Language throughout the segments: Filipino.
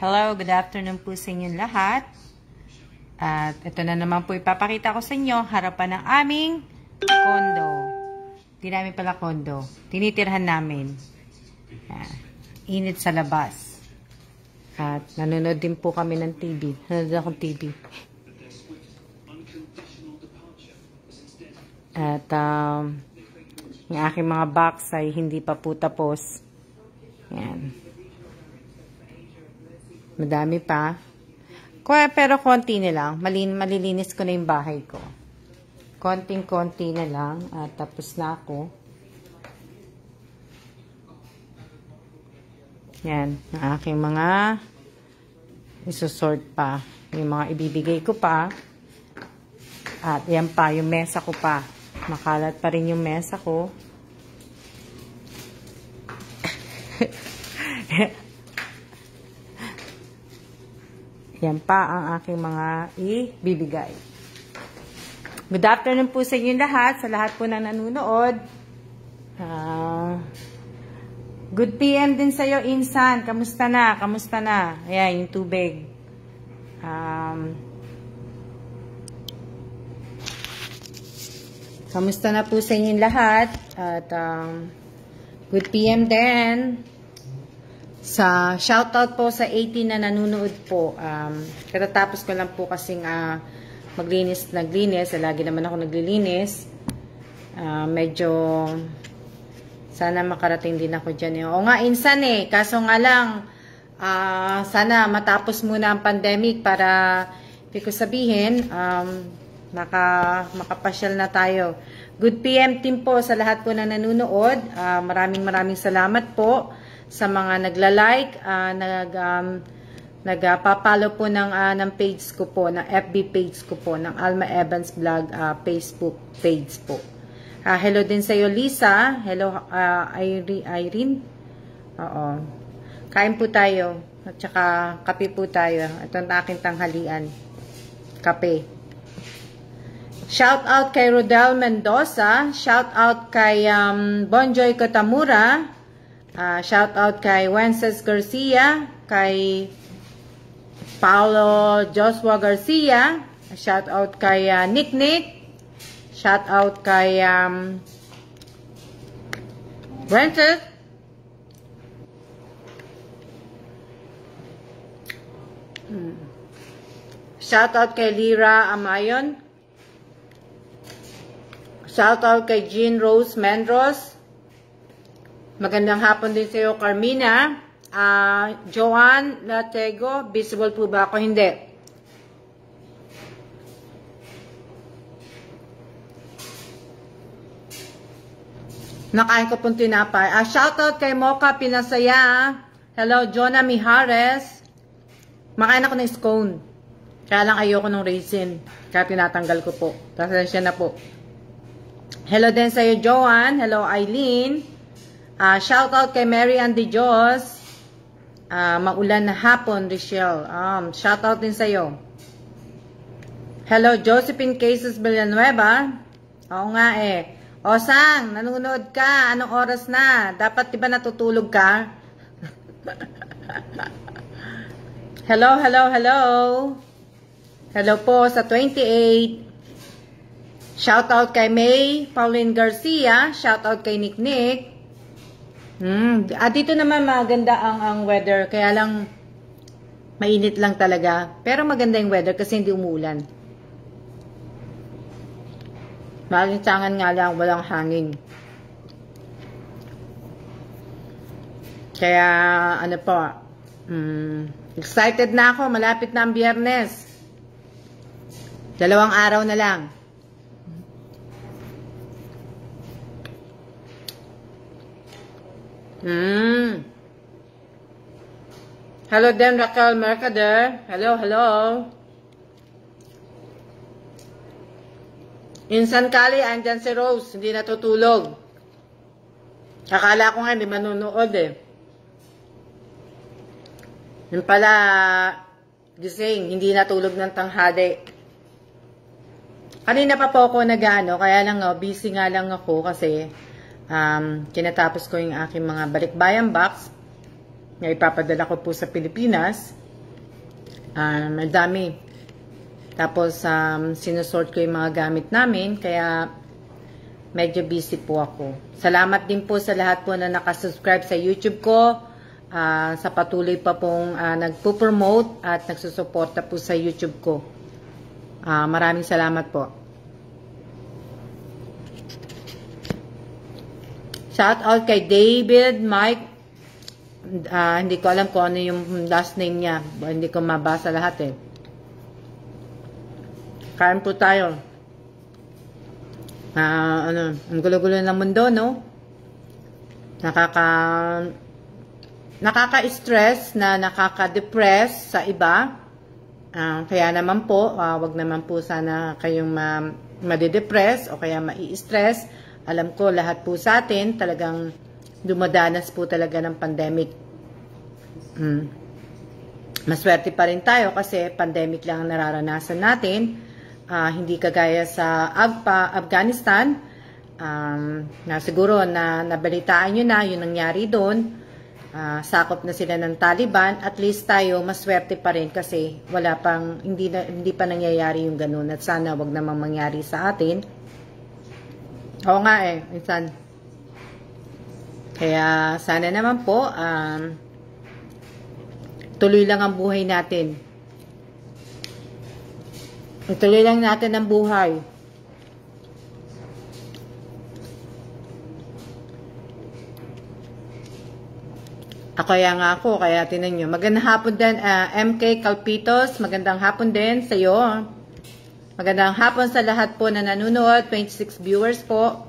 Hello, good afternoon po sa inyong lahat. At ito na naman po ipapakita ko sa inyo harapan ng aming kondo. Hindi namin pala kondo. Tinitirhan namin. Init sa labas. At nanonood din po kami ng TV. Nanonood akong TV. At yung aking mga box ay hindi pa po tapos. Yan. Madami pa. Pero konti na lang. Malilinis ko na yung bahay ko. Konting-konti na lang. At tapos na ako. Yan. Ang aking mga isusort pa. Yung mga ibibigay ko pa. At yan pa. Yung mesa ko pa. Makalat pa rin yung mesa ko. Yan pa ang aking mga ibibigay. Good afternoon po sa inyo lahat, sa lahat po na nanonood. Good PM din sa iyo, Insan. Kamusta na? Kamusta na? Ayan, yung tubig. Kamusta na po sa inyo lahat? At good PM din. Sa shoutout po sa 18 na nanonood po. Katatapos ko lang po kasing naglinis. Lagi naman ako naglilinis. Medyo sana makarating din ako dyan. O nga, Insan eh. Kaso nga lang, sana matapos muna ang pandemic para, hindi ko sabihin, makapasyal na tayo. Good PM team po sa lahat po na nanonood. Maraming salamat po sa mga nagla-like, nagpa-follow po ng page ko po, ng FB page ko po, ng Alma Evans Vlog Facebook page po. Hello din sa iyo, Lisa. Hello, Irene. Oo. Kain po tayo. At saka kape po tayo. Ito ang aking tanghalian. Kape. Shout out kay Rodel Mendoza. Shout out kay Bonjoy Kotamura. Shout out kay Wences Garcia, kay Paulo Joshua Garcia, shout out kay Nick, shout out kay Wences, shout out kay Lira Amayon, shout out kay Jean Rose Mendros. Magandang hapon din sa iyo, Carmina. Joan Latego, visible po ba ako? Hindi. Nakain ko pong tinapay. Shoutout kay Mocha Pinasaya. Hello, Jonah Mijares. Makain ako ng scone. Kaya lang ayoko ng raisin. Kaya tinatanggal ko po. Pasensya na po. Hello din sa iyo, Joan. Hello, Eileen. Shout out kay Mary Ann De Dios. Maulan na hapon, Richelle. Shout out din sa iyo. Hello, Josephine Cases Villanueva. Oo nga eh. O Sang, nanonood ka. Anong oras na? Dapat diba natutulog ka? Hello. Hello po sa 28. Shout out kay May Pauline Garcia. Shout out kay Nick. Dito naman maganda ang weather, kaya lang mainit lang talaga. Pero maganda yung weather kasi hindi umuulan. Malinsangan nga lang, walang hangin. Kaya ano po, excited na ako, malapit na ang Biyernes. 2 araw na lang. Hello then, Raquel Mercader. Hello. Insan Kali, andyan si Rose. Hindi natutulog. Akala ko nga hindi manunood eh. Yung pala, gising, hindi natulog ng tanghali. Kanina pa po ako nag-ano, kaya lang busy nga lang ako kasi kinatapos ko yung aking mga balikbayan box na ipapadala ko po sa Pilipinas. Madami. Tapos, sinusort ko yung mga gamit namin, kaya medyo busy po ako. Salamat din po sa lahat po na nakasubscribe sa YouTube ko, sa patuloy pa pong nagpo-promote at nagsusuporta po sa YouTube ko. Maraming salamat po. Shout out kay David, Mike. Hindi ko alam kung ano yung last name niya. Hindi ko mabasa lahat eh. Kain po tayo. Ang gulo-gulo ng mundo, no? Nakaka-stress na nakaka-depress sa iba. Kaya naman po, wag naman po sana kayong madidepress o kaya mai-stress. Alam ko, lahat po sa atin talagang dumadanas po talaga ng pandemic. Maswerte pa rin tayo kasi pandemic lang ang nararanasan natin. Hindi kagaya sa Afghanistan, na siguro na nabalitaan nyo na yung nangyari doon. Sakop na sila ng Taliban. At least tayo maswerte pa rin kasi wala pang, hindi pa nangyayari yung ganun. At sana wag namang mangyari sa atin. Oo nga eh, minsan. Kaya sana naman po, tuloy lang ang buhay natin. Ituloy lang natin ang buhay. Kaya tinan nyo. Magandang hapon din, MK Calpitos. Magandang hapon din sa iyo. Magandang hapon sa lahat po na nanonood. 26 viewers po.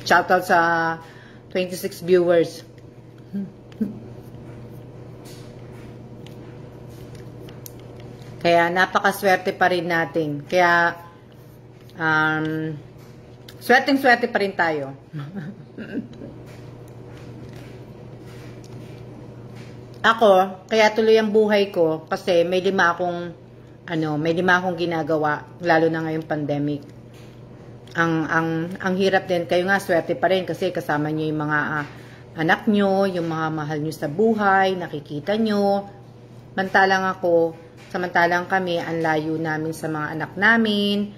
Shoutout sa 26 viewers. Kaya napakaswerte pa rin natin. Kaya swerteng-swerte pa rin tayo. Ako, kaya tuloy ang buhay ko kasi may lima akong ginagawa lalo na ngayong pandemic. Ang hirap din, kayo nga swerte pa rin kasi kasama niyo yung mga anak niyo, yung mga mahal niyo sa buhay, nakikita niyo. Samantalang kami, ang layo namin sa mga anak namin.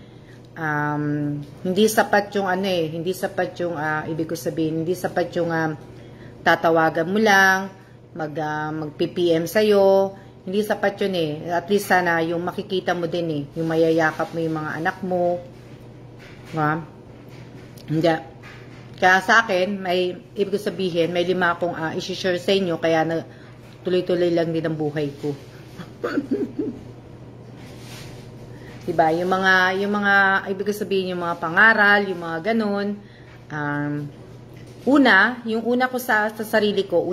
Hindi sapat yung hindi sapat yung ibig ko sabihin, hindi sapat yung tatawagan mo lang, mag-PPM sa'yo. Hindi sapat yun eh. At least sana yung makikita mo din eh, yung mayayakap mo yung mga anak mo. Diba? Hindi. Kaya sa akin, ibig ko sabihin, may lima akong isi-share sa inyo, kaya tuloy-tuloy lang din ang buhay ko. Diba? Yung mga ibig ko sabihin, yung mga pangaral, yung mga ganun. Yung una ko sa sarili ko,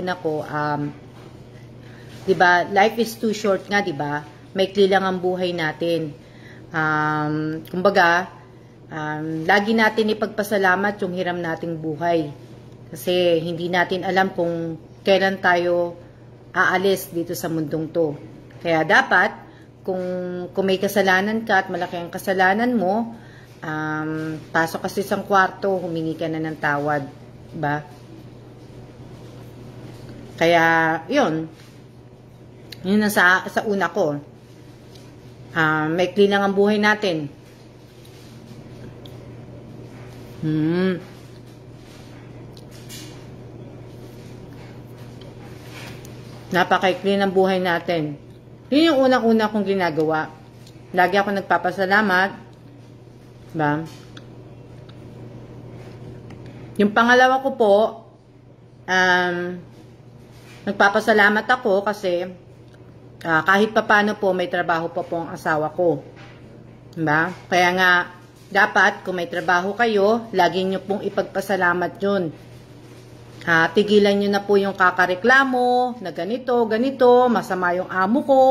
diba, life is too short nga, diba? Maikli lang ang buhay natin. Kumbaga, lagi natin ipagpasalamat yung hiram nating buhay. Kasi hindi natin alam kung kailan tayo aalis dito sa mundong to. Kaya dapat, kung may kasalanan ka at malaki ang kasalanan mo, pasok ka sa isang kwarto, humingi ka na ng tawad. Diba? Kaya, yun ang sa una ko. Maikli lang ang buhay natin. Napakaikli ng buhay natin. Yun yung unang-una kong ginagawa. Lagi ako nagpapasalamat. Diba? Yung pangalawa ko po, nagpapasalamat ako kasi kahit papano po may trabaho pa po ang asawa ko. Diba? Kaya nga, dapat kung may trabaho kayo, lagi nyo pong ipagpasalamat yun. Tigilan nyo na po yung kakareklamo na ganito, masama yung amo ko,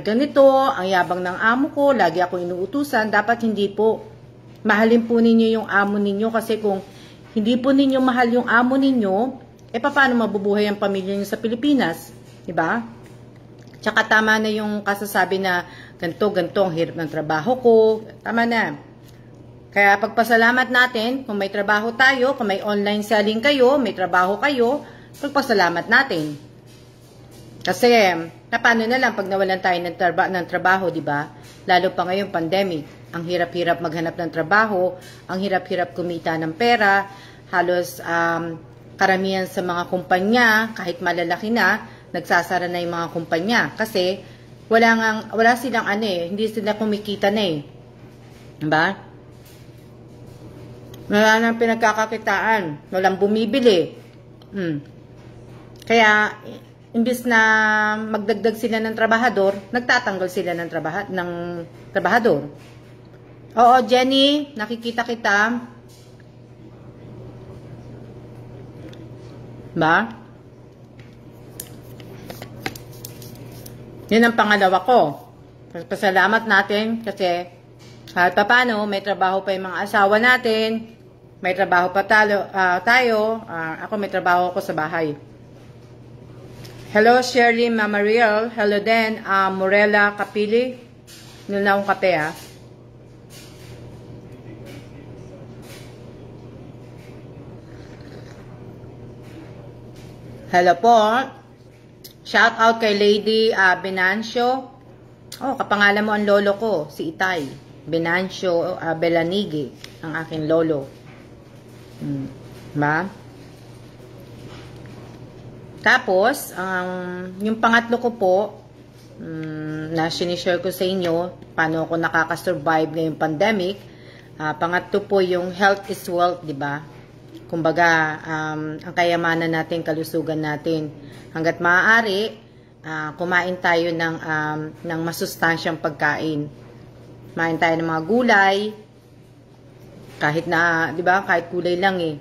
ganito, ang yabang ng amo ko, lagi ako inuutusan. Dapat hindi po. Mahalin po ninyo yung amo ninyo kasi kung hindi po ninyo mahal yung amo ninyo, paano mabubuhay ang pamilya niyo sa Pilipinas? Diba? Tsaka tama na yung kasasabi na ganito, ang hirap ng trabaho ko. Tama na. Kaya pagpasalamat natin, kung may trabaho tayo, kung may online selling kayo, may trabaho kayo, pagpasalamat natin. Kasi Na paano na lang pag nawalan tayo ng trabaho, di ba? Lalo pa ngayon, pandemic. Ang hirap-hirap maghanap ng trabaho, ang hirap-hirap kumita ng pera, halos karamihan sa mga kumpanya, kahit malalaki na, nagsasara na yung mga kumpanya. Kasi wala silang hindi sila kumikita na eh. Diba? Wala nang pinagkakakitaan, walang bumibili. Kaya, imbis na magdagdag sila ng trabahador, nagtatanggal sila ng trabahador. Oo, Jenny, nakikita kita. Ba? Yun ang pangalawa ko. Pasalamat natin kasi kahit pa paano, may trabaho pa yung mga asawa natin, may trabaho pa tayo. Ako may trabaho ako sa bahay. Hello, Shirley Mamariel. Hello din, Morella Kapili. Nung na akong kape, Hello po. Shout out kay Lady Benancio. Oh, kapangalan mo ang lolo ko, si Itay. Benancio Belanigi, ang aking lolo. Ba? Tapos, yung pangatlo ko po, na sinishare ko sa inyo, paano ako nakaka-survive ngayong pandemic. Pangatlo po yung health is wealth, di ba? Kumbaga, ang kayamanan natin, kalusugan natin. Hanggat maaari, kumain tayo ng masustansyang pagkain. Kumain tayo ng mga gulay, kahit na, di ba, kahit gulay lang eh.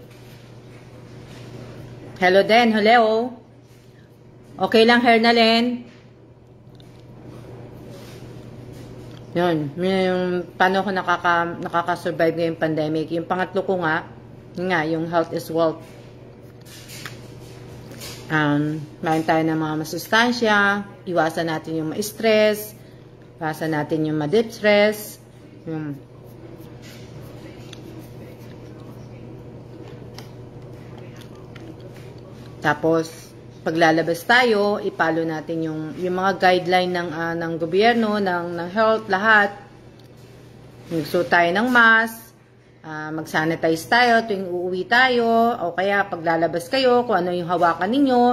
Hello din, hello. Okay lang, Hernalen. Yun, yung paano ako nakaka-survive ngayong pandemic. Yung pangatlo ko nga, yung health is wealth. Main tayo ng mga masustansya, iwasan natin yung ma-stress, iwasan natin yung ma-destress. Tapos, paglalabas tayo, ipalo natin yung mga guideline ng gobyerno, ng health, lahat. Magsuot tayo ng mask, mag-sanitize tayo tuwing uuwi tayo, o kaya paglalabas kayo, kung ano yung hawakan ninyo,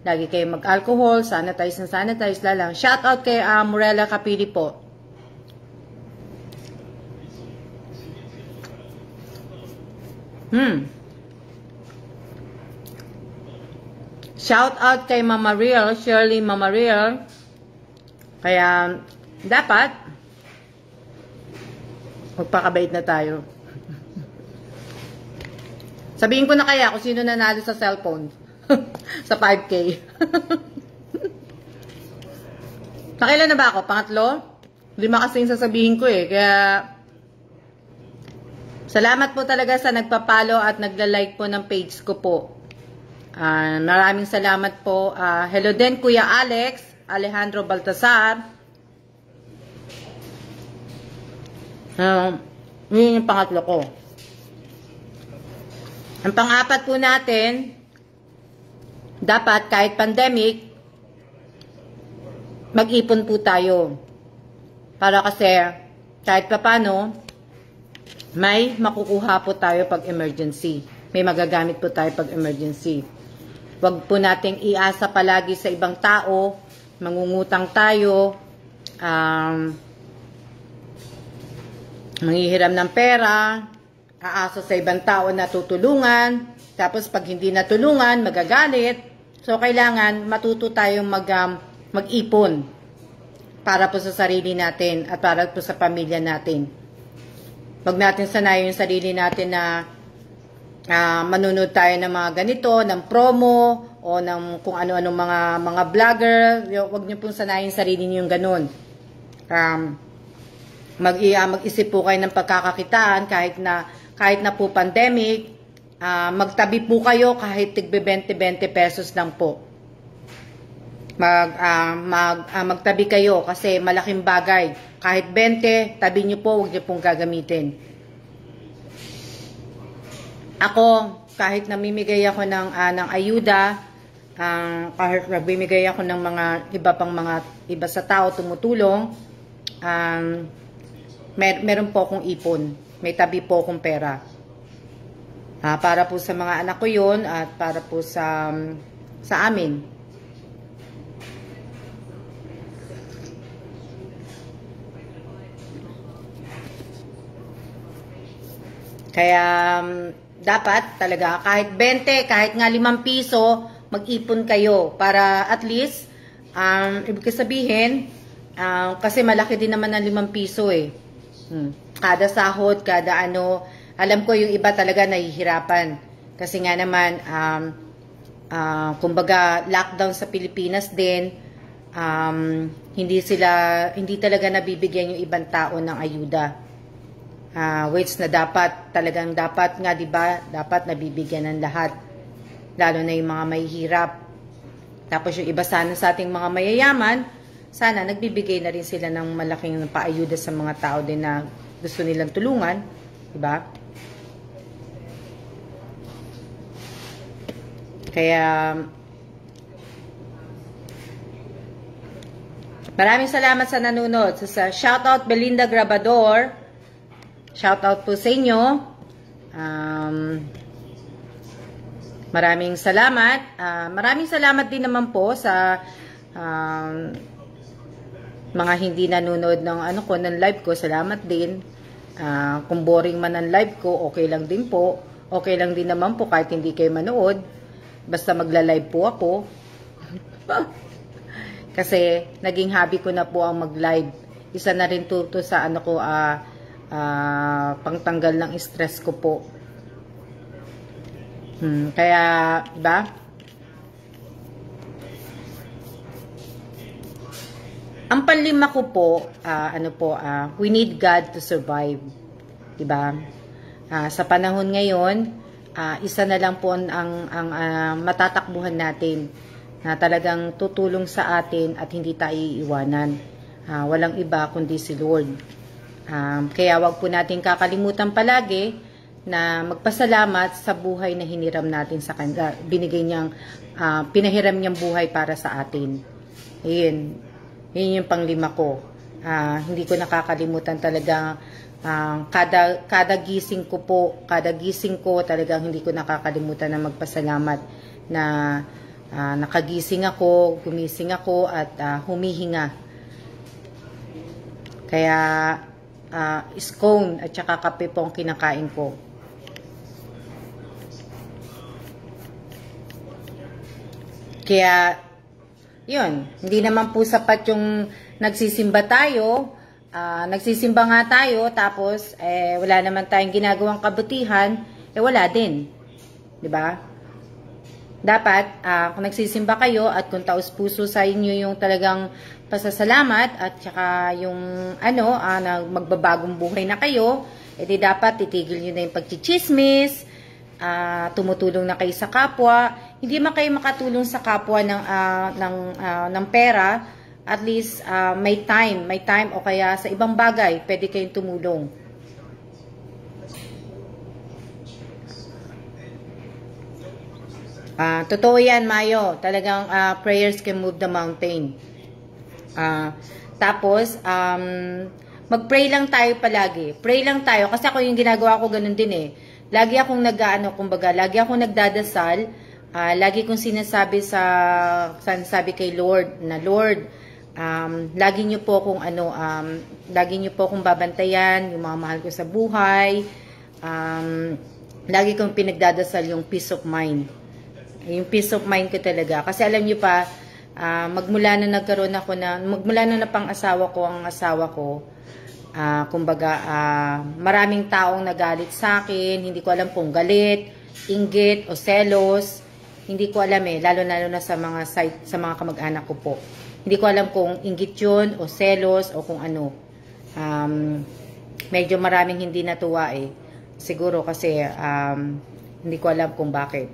lagi kayo mag-alcohol, sanitize lang. Shout out kay Morella Kapili po. Shout out kay Mama Real, Shirley Mama Real. Kaya, dapat, magpakabait na tayo. Sabihin ko na kaya kung sino nanalo sa cellphone. Sa 5K. Nakailan na ba ako? Pangatlo? 5 kasi yung sasabihin ko eh. Kaya, salamat po talaga sa nagpapalo at nagla-like po ng page ko po. Maraming salamat po. Hello din, Kuya Alex, Alejandro Baltasar. Yun yung pangatlo ko. Ang pang-apat po natin, dapat kahit pandemic, mag-ipon po tayo. Para kasi, kahit papano, may makukuha po tayo pag emergency. May magagamit po tayo pag emergency. Huwag po nating iasa palagi sa ibang tao, mangungutang tayo, manghihiram ng pera, aasa sa ibang tao na tutulungan, tapos pag hindi natulungan, magagalit. So, kailangan matuto tayong mag-ipon para po sa sarili natin at para po sa pamilya natin. Huwag natin sanayin yung sarili natin na manunod tayo ng mga ganito, ng promo, o ng kung ano-anong mga vlogger. Huwag niyo pong sanayin sarili niyo yung ganun. Mag-isip po kayo ng pagkakakitaan kahit na po pandemic, magtabi po kayo kahit tigbe 20 pesos lang po. Magtabi kayo kasi malaking bagay. Kahit 20, tabi niyo po, huwag niyo pong gagamitin. Ako, kahit namimigay ako ng ayuda, Kahit nagbimigay ako ng mga iba sa tao tumutulong, meron po akong ipon. May tabi po akong pera. Para po sa mga anak ko yun at para po sa amin. Kaya dapat talaga kahit 20, kahit nga 5 piso, mag-ipon kayo para at least, ibig sabihin, kasi malaki din naman ng 5 piso eh. Kada sahod, kada ano, alam ko yung iba talaga nahihirapan. Kasi nga naman, kumbaga lockdown sa Pilipinas din, hindi talaga nabibigyan yung ibang tao ng ayuda. Which na dapat nga, di ba, dapat nabibigyan ng lahat, lalo na yung mga mahihirap. Tapos yung iba sana sa ating mga mayayaman, sana nagbibigay na rin sila ng malaking paayuda sa mga tao din na gusto nilang tulungan, di ba? Kaya maraming salamat sa nanonood. Sa shoutout Belinda Grabador, shoutout po sa inyo. Maraming salamat. Maraming salamat din naman po sa mga hindi nanonood ng ng live ko. Salamat din. Kung boring man ang live ko, okay lang din po. Okay lang din naman po kahit hindi kayo manood. Basta magla-live po ako. Kasi naging hobby ko na po ang mag-live. Isa na rin to sa pangtanggal ng stress ko po. Kaya, diba? Ang panlima ko po, we need God to survive. Diba? Sa panahon ngayon, isa na lang po ang matatakbuhan natin na talagang tutulong sa atin at hindi tayo iiwanan. Walang iba kundi si Lord. Kaya wag po natin kakalimutan palagi na magpasalamat sa buhay na hiniram natin sa Kanya. Pinahiram niyang buhay para sa atin. Yun yung panglima ko. Hindi ko nakakalimutan talaga. Kada gising ko talagang hindi ko nakakalimutan na magpasalamat na nakagising ako, gumising ako at humihinga. Kaya scone at saka kape po ang kinakain ko. Kaya yun, hindi naman po sapat yung nagsisimba tayo. Nagsisimba nga tayo tapos wala naman tayong ginagawang kabutihan, wala din. 'Di ba? Dapat kung nagsisimba kayo at kung taos-puso sa inyo yung talagang pasasalamat at saka yung magbabagong buhay na kayo, edi dapat titigil niyo na yung pagchichismis, tumutulong na kayo sa kapwa. Hindi man kayo makatulong sa kapwa ng pera, at least may time o kaya sa ibang bagay pwede kayong tumulong. Totoo yan, Mayo. Talagang prayers can move the mountain. Tapos mag-pray lang tayo palagi. Pray lang tayo kasi ako yung ginagawa ko ganun din eh. Lagi akong lagi akong nagdadasal. Lagi kong sinasabi kay Lord na Lord, lagi niyo po akong babantayan, yung mga mahal ko sa buhay. Lagi kong pinagdadasal yung peace of mind. Yung peace of mind ko talaga. Kasi alam niyo pa, magmula na napang-asawa ko ang asawa ko, kumbaga, maraming taong nagalit sa akin. Hindi ko alam kung galit, inggit o selos. Hindi ko alam lalo na sa mga kamag-anak ko po. Hindi ko alam kung inggit yun o selos o kung ano. Medyo maraming hindi natuwa siguro kasi hindi ko alam kung bakit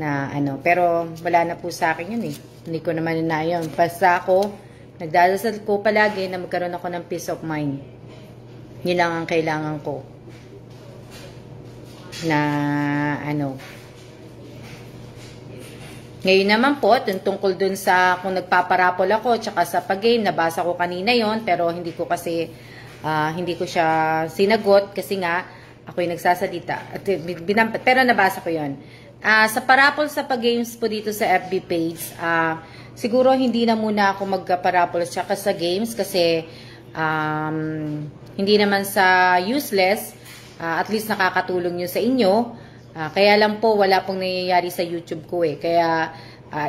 na pero wala na po sa akin yun hindi ko naman na yun. Basta ako nagdadasal ko palagi na magkaroon ako ng peace of mind. Yun lang ang kailangan ko na Ngayon naman po, tungkol dun sa kung nagpaparapol ako, tsaka sa pag-game, nabasa ko kanina yon, pero hindi ko kasi, hindi ko siya sinagot kasi nga, ako yung nagsasalita. At, pero nabasa ko yon. Sa parapol sa pag-games po dito sa FB page, siguro hindi na muna ako magparapol tsaka sa games kasi hindi naman sa useless, at least nakakatulong yun sa inyo. Kaya lang po, wala pong nangyayari sa YouTube ko eh. Kaya,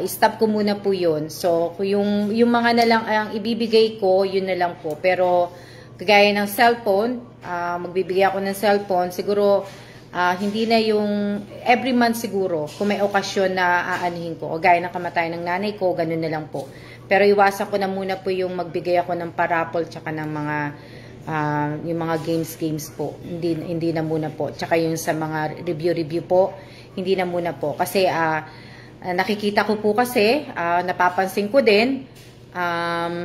stop ko muna po yun. So, yung mga na lang ang ibibigay ko, yun na lang po. Pero, kagaya ng cellphone, magbibigay ako ng cellphone, siguro, hindi na yung every month siguro, kung may okasyon na aanihin ko. O gaya ng kamatayan ng nanay ko, ganun na lang po. Pero iwasan ko na muna po yung magbigay ako ng parapol tsaka ng mga yung mga games po, hindi na muna po. Tsaka yung sa mga review po, hindi na muna po. Kasi nakikita ko po kasi, napapansin ko din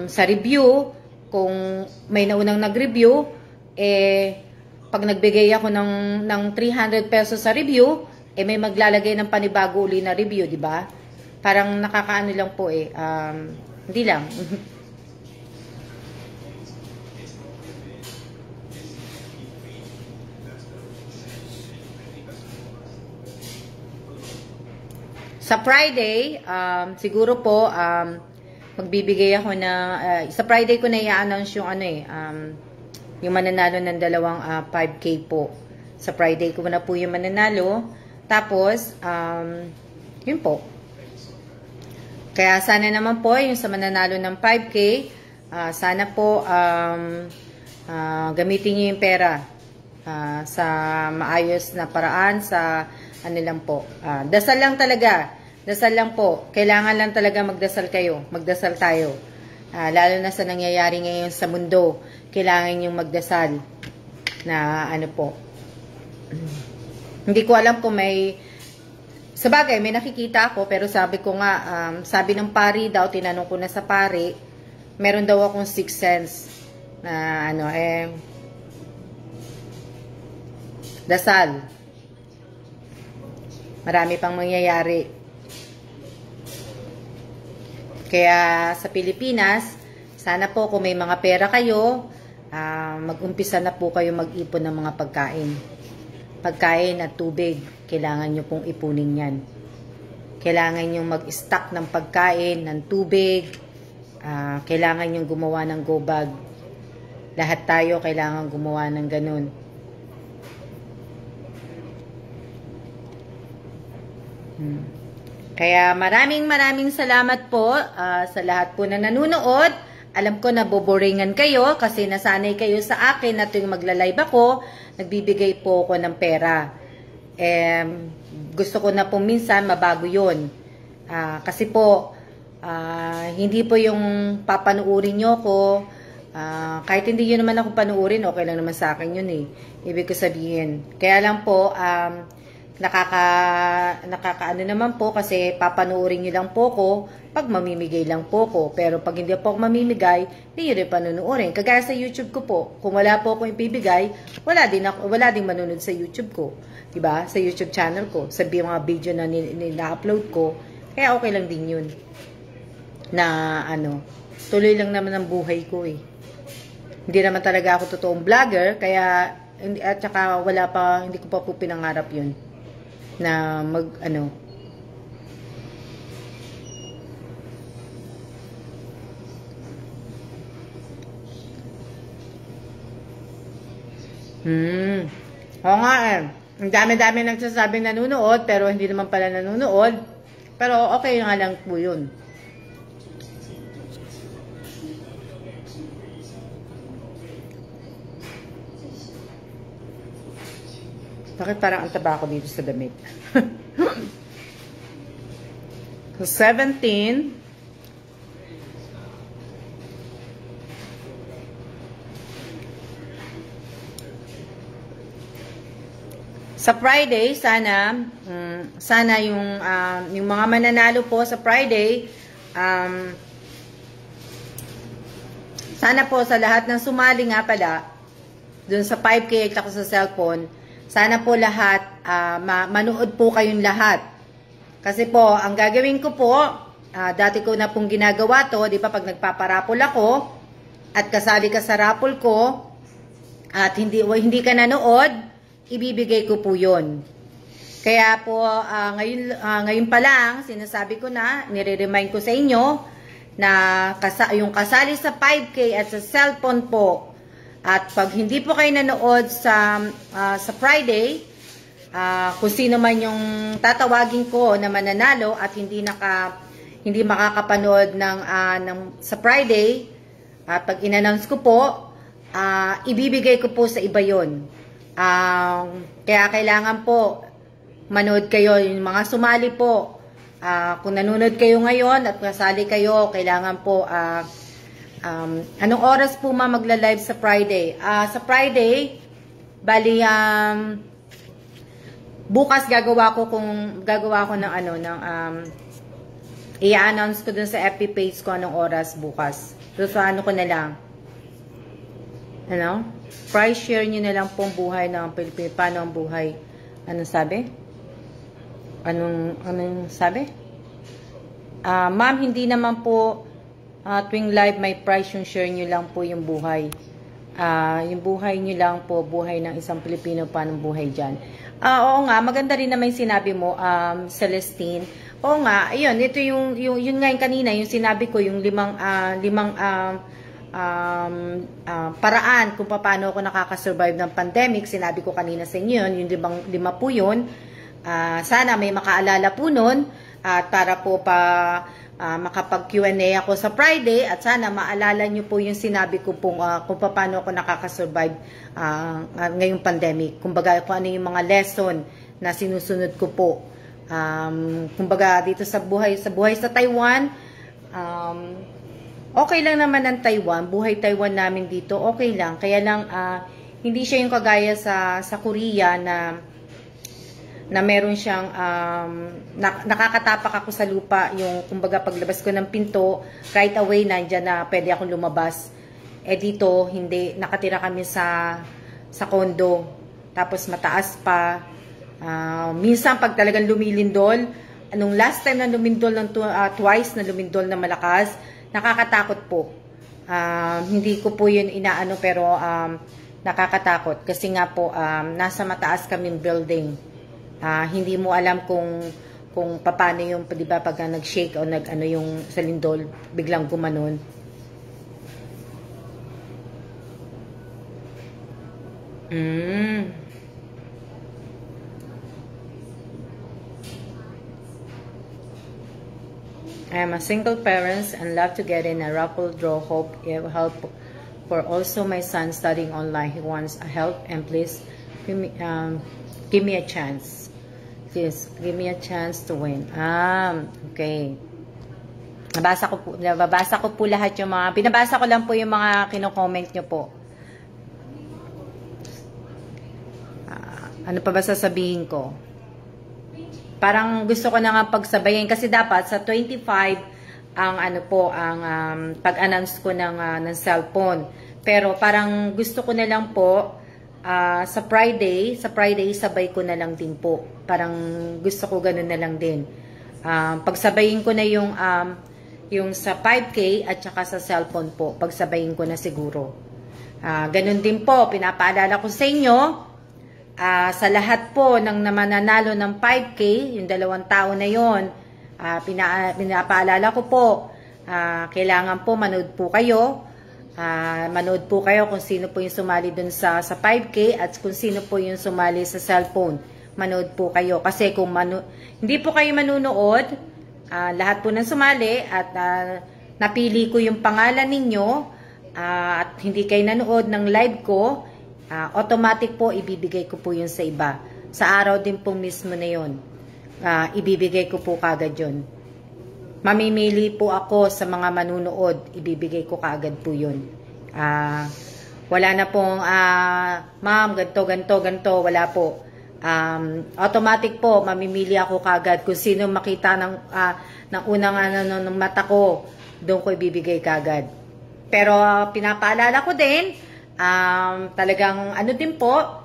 sa review, kung may naunang nag-review, pag nagbigay ako ng 300 pesos sa review, may maglalagay ng panibago uli na review, di ba? Parang nakakaano lang po hindi lang. Sa Friday, siguro po, magbibigay ako sa Friday ko na i-announce yung yung mananalo ng dalawang 5K po. Sa Friday ko na po yung mananalo. Tapos, yun po. Kaya sana naman po, yung sa mananalo ng 5K, sana po, gamitin nyo yung pera sa maayos na paraan, sa ano lang po. Dasal lang talaga. Dasal lang po. Kailangan lang talaga magdasal kayo. Magdasal tayo. Lalo na sa nangyayari ngayon sa mundo. Kailangan yung magdasal na ano po. Hindi ko alam kung may sabagay, may nakikita ako pero sabi ko nga, sabi ng pari daw, tinanong ko na sa pari, meron daw akong 6 cents na dasal. Marami pang mangyayari. Kaya sa Pilipinas, sana po kung may mga pera kayo, mag-umpisa na po kayo mag-ipon ng mga pagkain. Pagkain at tubig, kailangan nyo pong ipunin yan. Kailangan nyo mag-stock ng pagkain, ng tubig, kailangan nyo gumawa ng go bag. Lahat tayo kailangan gumawa ng ganun. Kaya maraming salamat po sa lahat po na nanonood. Alam ko na boboringan kayo kasi nasanay kayo sa akin na tuwing magla-live ako, nagbibigay po ako ng pera. Gusto ko na po minsan mabago yun. Kasi po, hindi po yung papanuurin nyo ko. Kahit hindi yun naman ako panuurin, okay lang naman sa akin yun eh. Ibig ko sabihin. Kaya lang po, nakakaano naman po kasi papanuurin nyo lang po ko pag mamimigay lang po ko. Pero pag hindi po ako mamimigay, hindi nyo rin panunuorin. Kagaya sa YouTube ko po, kung wala po akong ipibigay, wala din manunod sa YouTube ko. Diba? Sa YouTube channel ko. Sa mga video na nila-upload ko. Kaya okay lang din yun. Na tuloy lang naman ang buhay ko eh. Hindi naman talaga ako totoong vlogger, kaya at saka hindi ko pa po pinangarap yun na Oo nga eh. Ang dami-dami nagsasabing nanonood, pero hindi naman pala nanonood. Pero okay nga lang po yun. Bakit parang ang taba ko dito sa damit? So, 17. Sa Friday, sana yung mga mananalo po sa Friday, sana po sa lahat ng sumali nga pala, dun sa 5K at sa cellphone, sana po lahat, manood po kayong lahat. Kasi po, ang gagawin ko po, dati ko na pong ginagawa to, di ba, pag nagpaparapol ako, at kasali ka sa rapol ko, at hindi ka nanood, ibibigay ko po yun. Kaya po, ngayon pa lang, sinasabi ko na, nire-remind ko sa inyo, na yung kasali sa 5K at sa cellphone po, at pag hindi po kayo nanood sa Friday, kung sino man yung tatawagin ko na mananalo at hindi makakapanood sa Friday, pag in-announce ko po, ibibigay ko po sa iba yon. Kaya kailangan po manood kayo, yung mga sumali po. Kung nanonood kayo ngayon at kasali kayo, kailangan po anong oras po magla-live sa Friday? Sa Friday, bali bukas gagawa ko i-announce ko dun sa FB page ko anong oras bukas. So ano ko na lang. Price share niyo na lang pong buhay ng Pilipinas. Paano ang buhay? Anong sabi? Anong sabi? Ma'am, hindi naman po tuwing live may price yung share niyo lang po yung buhay. Yung buhay niyo lang po, buhay ng isang Pilipino, paano buhay dyan. Oo nga, maganda rin naman yung sinabi mo, Celestine. Oo nga, ayun, ito yun nga yung kanina, yung sinabi ko, yung limang paraan kung paano ako nakakasurvive ng pandemic. Sinabi ko kanina sa inyo yun, yung lima po yun. Sana may makaalala po nun, at para po makapag Q&A ako sa Friday, at sana maalala nyo po yung sinabi ko kung paano ako nakakasurvive ngayong pandemic. Kumbaga kung ano yung mga lesson na sinusunod ko po. Kumbaga dito sa buhay sa Taiwan, okay lang naman ang Taiwan, buhay Taiwan namin dito, okay lang. Kaya lang hindi siya yung kagaya sa Korea na meron siyang nakakatapak ako sa lupa, yung kumbaga paglabas ko ng pinto right away nandiyan na pwede akong lumabas. Dito hindi, nakatira kami sa condo, tapos mataas pa. Minsan pag talagang lumilindol, nung last time na lumindol twice na lumindol na malakas, nakakatakot po. Hindi ko po yun inaano, pero nakakatakot kasi nga po nasa mataas kaming building. Hindi mo alam kung paano yung, di ba, pag nag-shake o nag-ano yung sa lindol, biglang gumanon. I am a single parent and love to get in a raffle draw. Hope it will help for also my son studying online. He wants a help, and please give me a chance. Please, give me a chance to win. Okay. Nababasa ko po lahat yung mga, binabasa ko lang po yung mga kino-comment nyo po. Ano pa ba sasabihin ko? Parang gusto ko na nga pagsabayin kasi dapat sa 25 ang pag-announce ko ng cellphone. Pero parang gusto ko na lang po sa Friday sabay ko na lang din po. Parang gusto ko ganun na lang din. Pagsabayin ko na yung sa 5K at saka sa cellphone po. Pagsabayin ko na siguro. Ganun din po, pinapaalala ko sa inyo, sa lahat po ng mananalo ng 5K, yung 2 tao na yon, pinapaalala ko po, kailangan po manood po kayo. Manood po kayo kung sino po yung sumali dun sa 5K at kung sino po yung sumali sa cellphone. Manood po kayo. Kasi kung hindi po kayo manunood, lahat po ng sumali at napili ko yung pangalan ninyo at hindi kayo nanood ng live ko, automatic po ibibigay ko po yun sa iba. Sa araw din po mismo na yun, ibibigay ko po kagad yun. Mamimili po ako sa mga manunood, ibibigay ko kaagad po yun. Wala na pong, ma'am, ganto, wala po. Automatic po, mamimili ako kaagad. Kung sino makita ng unang ng mata ko, doon ko ibibigay kaagad. Pero pinapaalala ko din, talagang din po,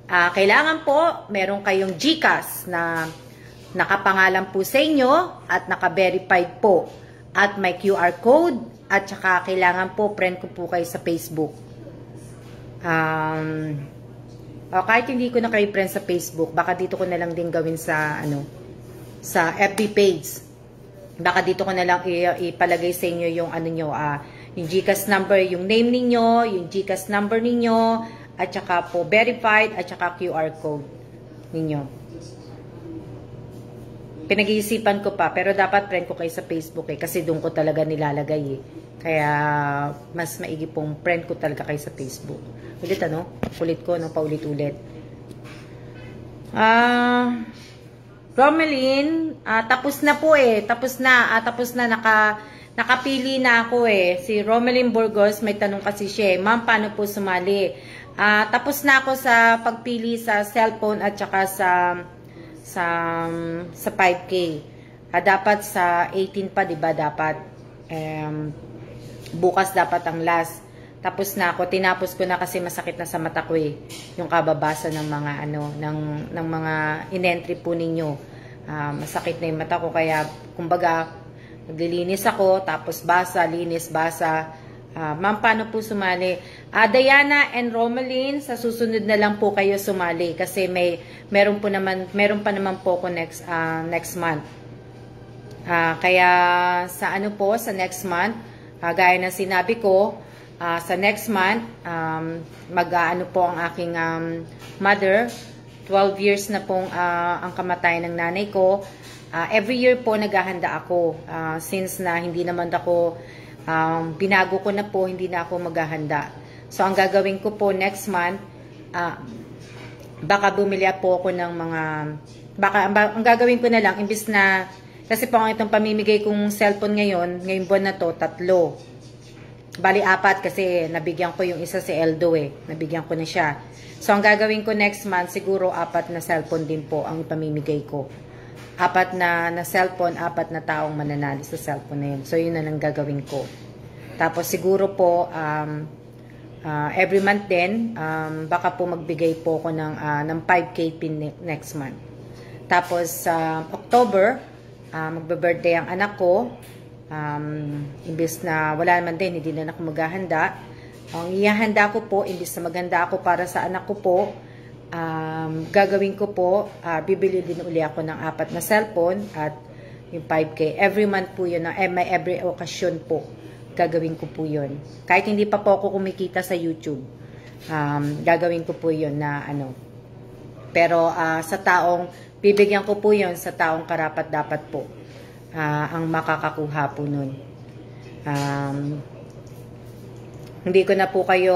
kailangan po, meron kayong GCash na nakapangalan po sa inyo at naka-verified po. At may QR code at saka kailangan po friend ko po kayo sa Facebook. Kahit hindi ko na kayo friend sa Facebook, baka dito ko na lang din gawin sa sa FB page. Baka dito ko na lang ipalagay sa inyo yung yung GCash number, yung name ninyo, yung GCash number ninyo, at saka po verified at saka QR code ninyo. Pinag-iisipan ko pa, pero dapat friend ko kayo sa Facebook kasi doon ko talaga nilalagay Kaya mas maigi pong friend ko talaga kayo sa Facebook. Ulit kulit ko paulit-ulit. Romeline, tapos na po tapos na nakapili na ako Si Romeline Burgos, may tanong kasi siya ma'am, paano po sumali? Tapos na ako sa pagpili sa cellphone at saka sa 5K. Dapat sa 18 pa, 'di ba? Dapat bukas dapat ang last. Tapos na ako, tinapos ko na kasi masakit na sa mata ko yung kababasa ng mga ng mga in-entry po ninyo. Masakit na yung mata ko kaya kumbaga naglilinis ako tapos basa, linis, basa. Ma'am, paano po sumali? Diana and Romeline, sa susunod na lang po kayo sumali kasi meron pa naman po ako next month. Kaya sa sa next month, gaya ng sinabi ko, sa next month, po ang aking mother. 12 years na pong ang kamatayan ng nanay ko. Every year po naghahanda ako. Since na hindi naman ako binago ko na po, hindi na ako maghahanda. So, ang gagawin ko po next month, baka bumili po ako ng mga, ang gagawin ko na lang, imbis na, kasi po ang itong pamimigay kong cellphone ngayong buwan na to, 3. Bali, 4 kasi nabigyan ko yung isa si Eldo Nabigyan ko na siya. So, ang gagawin ko next month, siguro 4 na cellphone din po ang ipamimigay ko. 4 na cellphone, 4 na taong mananalo sa cellphone na yun. So, yun na lang gagawin ko. Tapos, siguro po, every month din, baka po magbigay po ako ng 5K pin next month. Tapos, October, magbe-birthday ang anak ko. Imbis na wala naman din, hindi na ako maghahanda. Ang ihahanda ko po, imbis na maghanda ako para sa anak ko po, gagawin ko po, bibili din uli ako ng 4 na cellphone at yung 5K. Every month po yun, may every occasion po, gagawin ko po yun. Kahit hindi pa po ako kumikita sa YouTube, gagawin ko po yun na Pero sa taong, bibigyan ko po yun sa taong karapat-dapat po, ang makakakuha po nun. Hindi ko na po kayo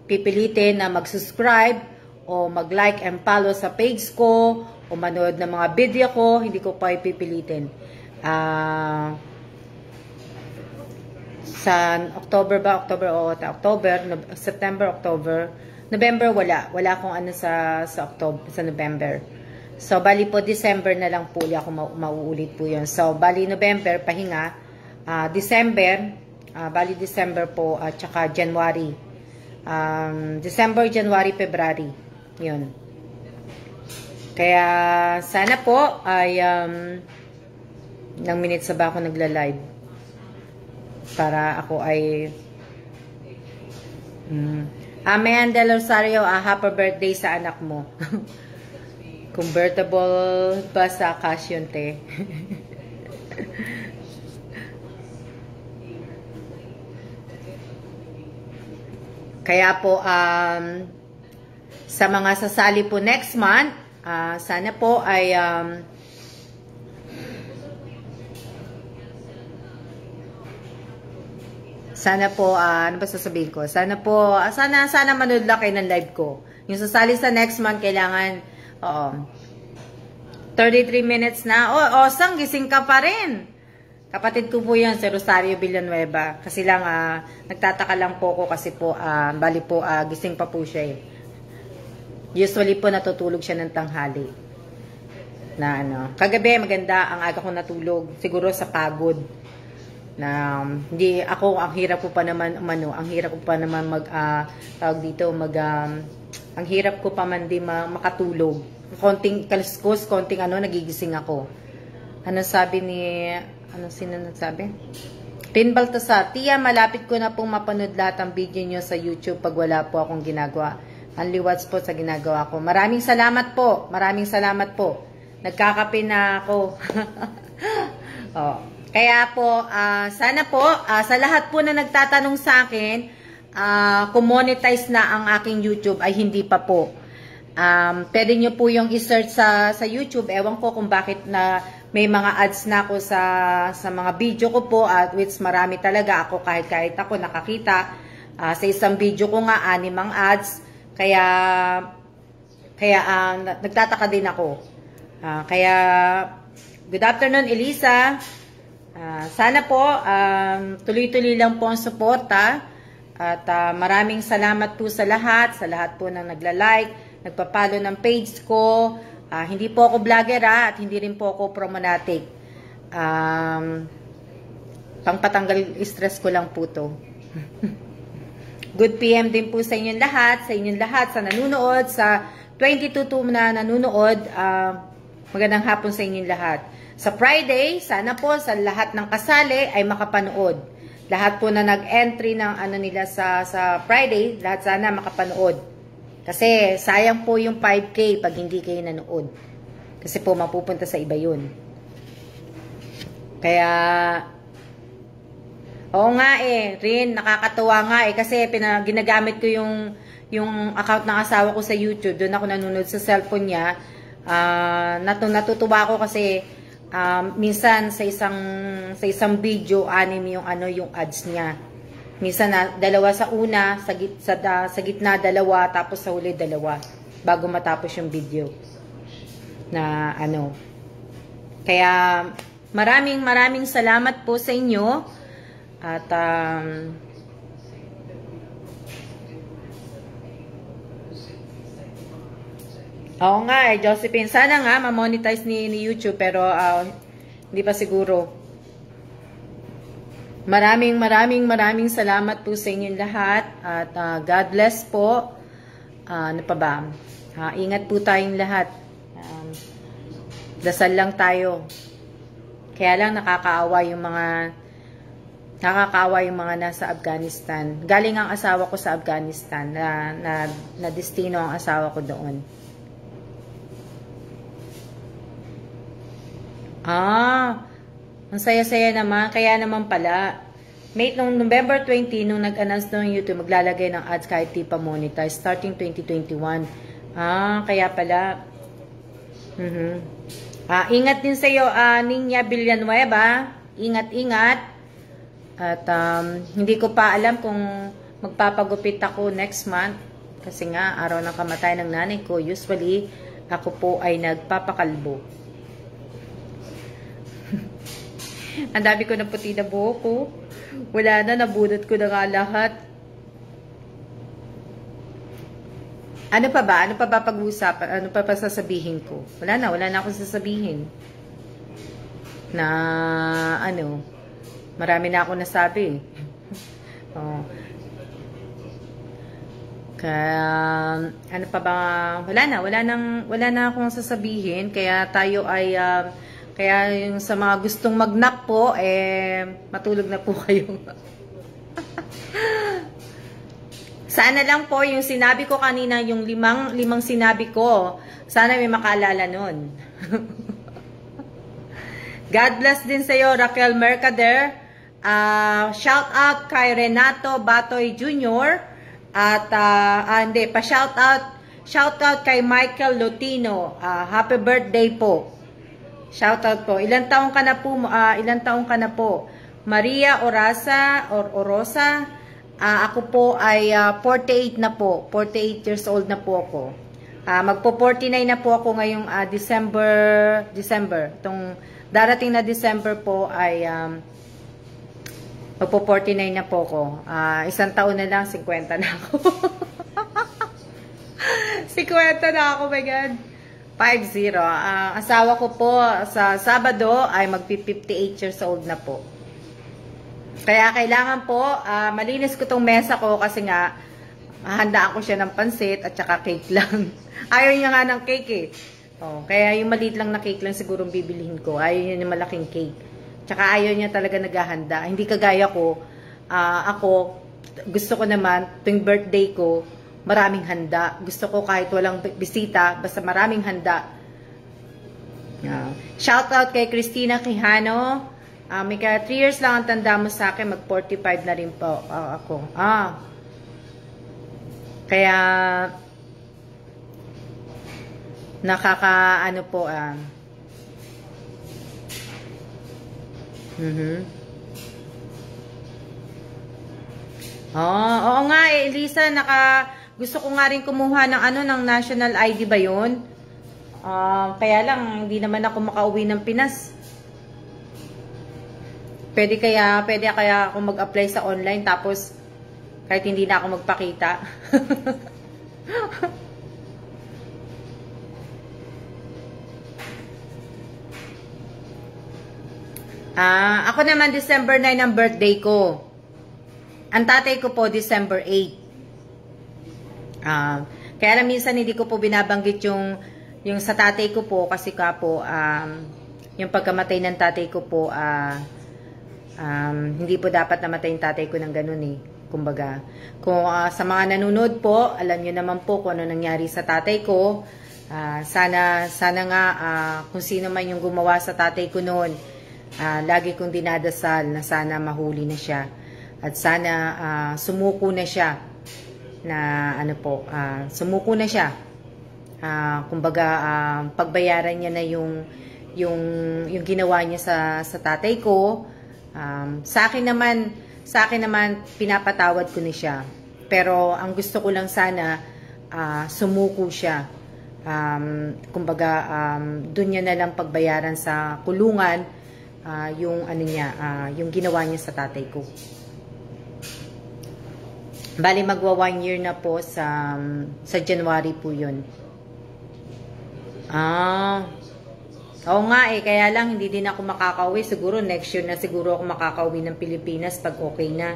pipilitin na mag-subscribe o mag-like and follow sa page ko o manood ng mga video ko. Hindi ko pa ipipilitin. Sa October ba? September, October. November wala. Wala akong sa November. So, bali po December na lang po ako mauulit po yun. So, bali November, pahinga. Bali December po at saka January. December, January, February. Yun. Kaya sana po ay ng minutes na ba ako nagla-live para ako ay Amen Del Rosario, happy birthday sa anak mo. Convertible ba sa cash yun, te? Kaya po, sa mga sasali po next month, sana po ay ano ba sasabihin ko? Sana manood lang kayo ng live ko. Yung sasali sa next month, kailangan, 33 minutes na. Sang, gising ka pa rin. Kapatid ko po yan, si Rosario Villanueva. Kasi lang, nagtataka lang po ako kasi po, bali po, gising pa po siya Usually po, natutulog siya ng tanghali. Na kagabi, maganda, ang aga ko natulog. Siguro sa pagod. Na, hindi, ako, ang hirap ko pa naman, ang hirap ko pa naman ang hirap ko pa man di makatulog. konting kaluskus, konting ano, nagigising ako. Ano sabi ni, sino nagsabi? Tin Baltasar, Tia, malapit ko na pong mapanood lahat ang video nyo sa YouTube pag wala po akong ginagawa. Only watch po sa ginagawa ko. Maraming salamat po. Maraming salamat po. Nagkakape na ako. Oh. Kaya po, sana po, sa lahat po na nagtatanong sa akin, kung monetize na ang aking YouTube, ay hindi pa po. Pwede nyo po yung i-search sa YouTube. Ewan ko kung bakit na may mga ads na ako sa mga video ko po, at which marami talaga ako, kahit ako nakakita. Sa isang video ko nga, 6 ang ads. Kaya nagtataka din ako. Kaya, good afternoon, Elisa. Sana po, tuloy-tuloy lang po ang suporta. At maraming salamat po sa lahat po ng nagla-like, nagpapalo ng page ko. Hindi po ako vlogger at hindi rin po ako promonatic. Pangpatanggal stress ko lang po to. Good PM din po sa inyong lahat, sa nanonood, sa 22 na nanonood. Magandang hapon sa inyong lahat. Sa Friday, sana po sa lahat ng kasali ay makapanood. Lahat po na nag-entry ng ano nila sa Friday, lahat sana makapanood. Kasi sayang po yung 5K pag hindi kayo nanood. Kasi po mapupunta sa iba yun. Kaya, oo nga Rin, nakakatuwa nga kasi ginagamit ko yung account ng asawa ko sa YouTube. Doon ako nanonood sa cellphone niya. Natutuwa ako kasi minsan sa isang video 6 yung ads niya. Minsan dalawa sa una, sa gitna 2, tapos sa huli 2 bago matapos yung video na ano. Kaya maraming salamat po sa inyo at oo nga Josephine, sana nga ma-monetize ni YouTube pero hindi pa siguro. Maraming salamat po sa inyong lahat at God bless po. Ano pa ba? Ingat po tayong lahat. Dasal lang tayo. Kaya lang nakakaawa yung mga nasa Afghanistan. Galing ang asawa ko sa Afghanistan na destino ang asawa ko doon. Ang saya-saya naman. Kaya naman pala. Mate, nung November 20, nung nag-announce ng YouTube, maglalagay ng ads kahit di pa monetize. Starting 2021. Kaya pala. Ingat din sa'yo, Ninya Villanueva. Ingat. At hindi ko pa alam kung magpapagupit ako next month. Kasi nga, araw ng kamatay ng nanay ko. Usually, ako po ay nagpapakalbo. Ang dami ko ng puti na buhok ko. Wala na, nabunot ko na nga lahat. Ano pa ba pag-uusapan? Ano pa sasabihin ko? Wala na akong sasabihin. Na, marami na ako nasabi. Kaya, ano pa ba? Wala na akong sasabihin. Kaya tayo ay, kaya yung sa mga gustong mag-nap po, matulog na po kayo. Sana lang po yung sinabi ko kanina, yung limang sinabi ko, sana may makaalala nun. God bless din sa'yo, Raquel Mercader. Shout out kay Renato Batoy Jr. At, shout out kay Michael Lotino. Happy birthday po. Shoutout po. Ilang taong ka na po? Maria Orosa. Ako po ay 48 na po. 48 years old na po ako. Magpo-49 na po ako ngayong December. Itong darating na December po ay magpo-49 na po ako. Isang taon na lang, 50 na ako. 50 na ako, my God. 50. Asawa ko po sa Sabado ay magpi-58 years old na po. Kaya kailangan po, malinis ko tong mesa ko kasi nga, handaan ko siya ng pansit at saka cake lang. Ayaw niya nga ng cake Oh, kaya yung maliit lang na cake lang siguro bibilihin ko. Ayaw niya yung malaking cake. Tsaka ayaw niya talaga naghahanda. Hindi kagaya ko, ako, gusto ko naman, tuwing birthday ko, maraming handa. Gusto ko kahit walang bisita, basta maraming handa. Shout out kay Christina Quijano. May 3 years lang ang tanda mo sa akin, mag 45 na rin po ako. Kaya nakaka-ano po oo nga Elisa, gusto ko nga rin kumuha ng ng national ID ba 'yon? Kaya lang hindi naman ako makauwi ng Pinas. Pwede kaya ako mag-apply sa online tapos kahit hindi na ako magpakita. Ako naman December 9 ang birthday ko. Ang tatay ko po December 8. Kaya lang minsan hindi ko po binabanggit yung sa tatay ko po kasi yung pagkamatay ng tatay ko po hindi po dapat namatay yung tatay ko ng ganun eh. Kumbaga, kung sa mga nanonood po, alam niyo naman po kung ano nangyari sa tatay ko. Sana nga kung sino man yung gumawa sa tatay ko noon, lagi kong dinadasal na sana mahuli na siya at sana sumuko na siya na sumuko na siya, kumbaga pagbayaran niya na yung ginawa niya sa tatay ko. Sa akin naman pinapatawad ko na siya, pero ang gusto ko lang sana sumuko siya, kumbaga doon niya na lang pagbayaran sa kulungan yung ginawa niya sa tatay ko. Bali magwa 1 year na po sa January po yun. Oo nga kaya lang hindi din ako makakauwi. Siguro next year na siguro ako makakauwi ng Pilipinas pag okay na.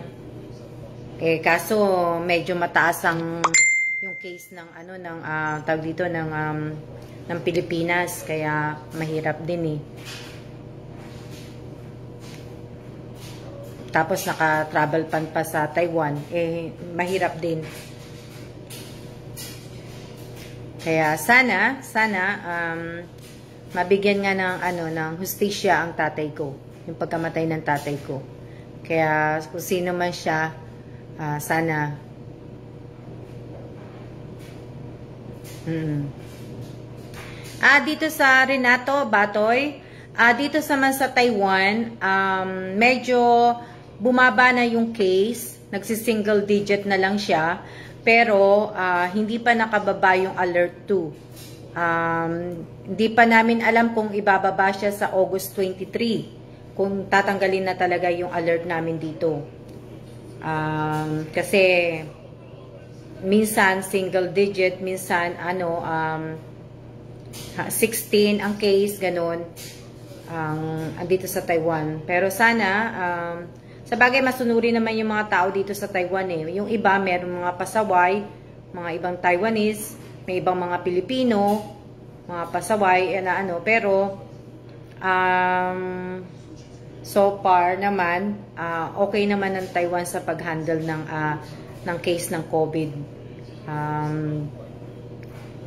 Kaso medyo mataas yung case ng tawag dito ng Pilipinas, kaya mahirap din Tapos naka-travel pan pa sa Taiwan, mahirap din. Kaya sana mabigyan nga ng hustisya ang tatay ko, yung pagkamatay ng tatay ko. Kaya kung sino man siya, sana dito sa Renato Batoy, dito sa Taiwan, medyo bumaba na yung case, nagsi-single digit na lang siya, pero hindi pa nakababa yung alert 2. Hindi pa namin alam kung ibababa siya sa August 23, kung tatanggalin na talaga yung alert namin dito. Kasi minsan single digit, minsan 16 ang case, ganun andito sa Taiwan. Pero sana sa bagay masunuri naman yung mga tao dito sa Taiwan Yung iba meron mga pasaway, mga ibang Taiwanese, may ibang mga Pilipino, mga pasaway pero so far naman okay naman ang Taiwan sa pag-handle ng case ng COVID.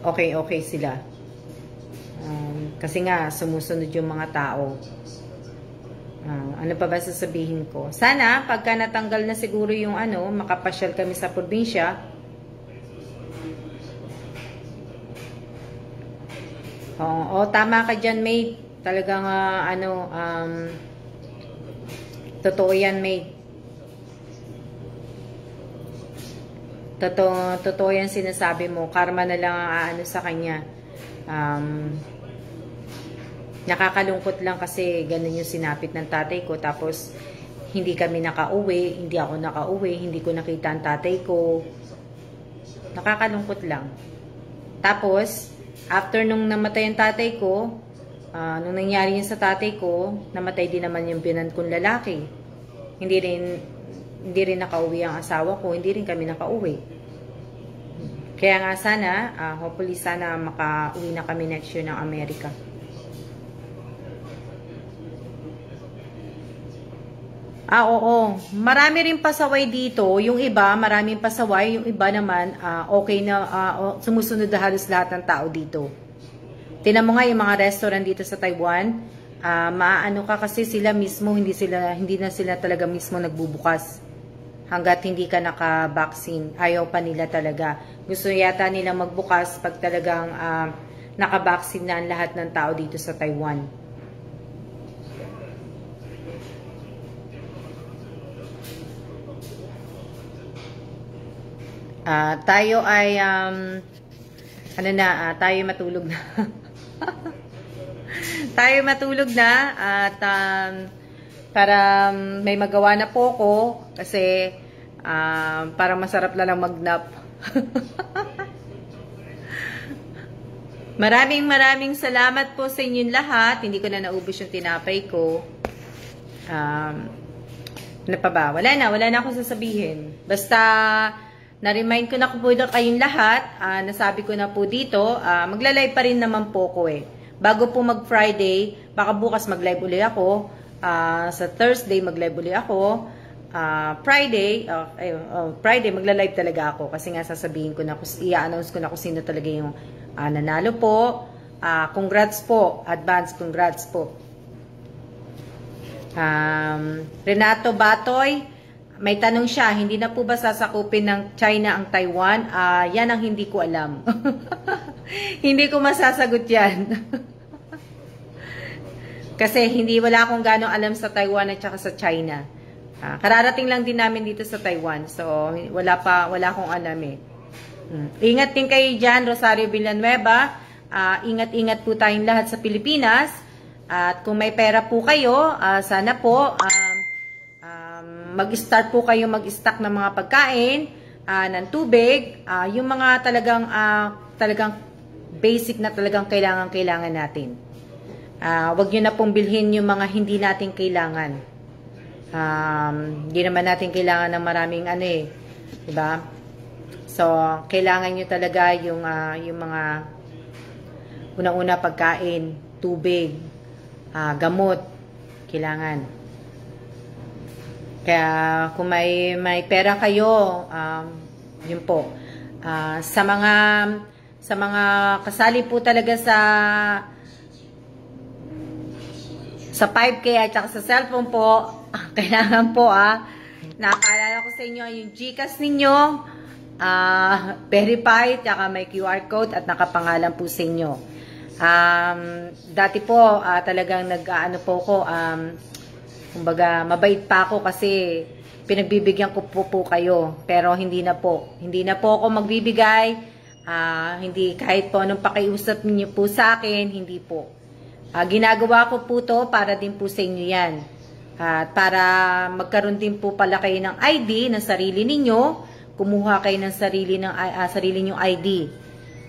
Okay sila. Kasi nga sumusunod yung mga tao. Ano pa ba sasabihin ko? Sana pagka natanggal na siguro yung makapasyal kami sa probinsya. Tama ka dyan, mate. Talagang totoo yan, mate. Totoo yan sinasabi mo. Karma na lang ang sa kanya. Nakakalungkot lang kasi ganun yung sinapit ng tatay ko, tapos hindi kami nakauwi, hindi ako nakauwi, hindi ko nakita ang tatay ko. Nakakalungkot lang. Tapos after nung namatay ang tatay ko, nung nangyari yun sa tatay ko, namatay din naman yung binan kong lalaki. Hindi rin nakauwi ang asawa ko, hindi rin kami nakauwi. Kaya nga sana, hopefully sana makauwi na kami next year ng Amerika. Oo. Marami rin pasaway dito. Yung iba, maraming pasaway. Yung iba naman, okay na, sumusunod na halos lahat ng tao dito. Tingnan mo nga yung mga restaurant dito sa Taiwan. Maano ka kasi sila mismo, hindi na sila talaga mismo nagbubukas. Hanggat hindi ka naka-vaccine. Ayaw pa nila talaga. Gusto yata nila magbukas pag talagang naka-vaccine na ang lahat ng tao dito sa Taiwan. Tayo ay tayo matulog na. Tayo matulog na at para may magawa na po ko kasi para masarap na lang mag-nap. Maraming salamat po sa inyong lahat. Hindi ko na naubos yung tinapay ko. Ano pa ba? Wala na akong sasabihin. Basta na-remind ko na po kayong lahat, nasabi ko na po dito, magla-live pa rin naman po ko eh. Bago po mag-Friday, baka bukas mag-live uli ako, sa Thursday mag-live uli ako, Friday magla-live talaga ako kasi nga sasabihin ko na, i-announce ko na kung sino talaga yung nanalo po. Congrats po, advance congrats po. Renato Batoy, may tanong siya, hindi na po ba sasakupin ng China ang Taiwan? Yan ang hindi ko alam. Hindi ko masasagot yan. Kasi wala akong ganong alam sa Taiwan at saka sa China. Kararating lang din namin dito sa Taiwan. So, wala akong alam eh. Ingat din kayo dyan, Rosario Villanueva. Ingat-ingat po tayong lahat sa Pilipinas. At kung may pera po kayo, sana po mag-start po kayo mag-stock ng mga pagkain, ng tubig, yung mga talagang basic na talagang kailangan natin. Wag nyo na pong bilhin yung mga hindi natin kailangan. Hindi naman natin kailangan ng maraming diba? So, kailangan nyo talaga yung mga unang-una pagkain, tubig, gamot, kailangan. Kaya kung may pera kayo, yun po. Sa mga kasali po talaga sa 5K at saka sa cellphone po, kailangan po nakaalala ko sa inyo yung GCash ninyo, verified, saka may QR code at nakapangalan po sa inyo. Dati po talagang po ko, kumbaga, mabait pa ako kasi pinagbibigyan ko po kayo. Pero hindi na po. Hindi na po ako magbibigay. Hindi kahit po anong pakiusap niyo po sa akin, hindi po. Ginagawa ko po to para din po sa inyo yan. At para magkaroon din po pala kayo ng ID ng sarili ninyo, kumuha kayo ng sarili ninyong ID.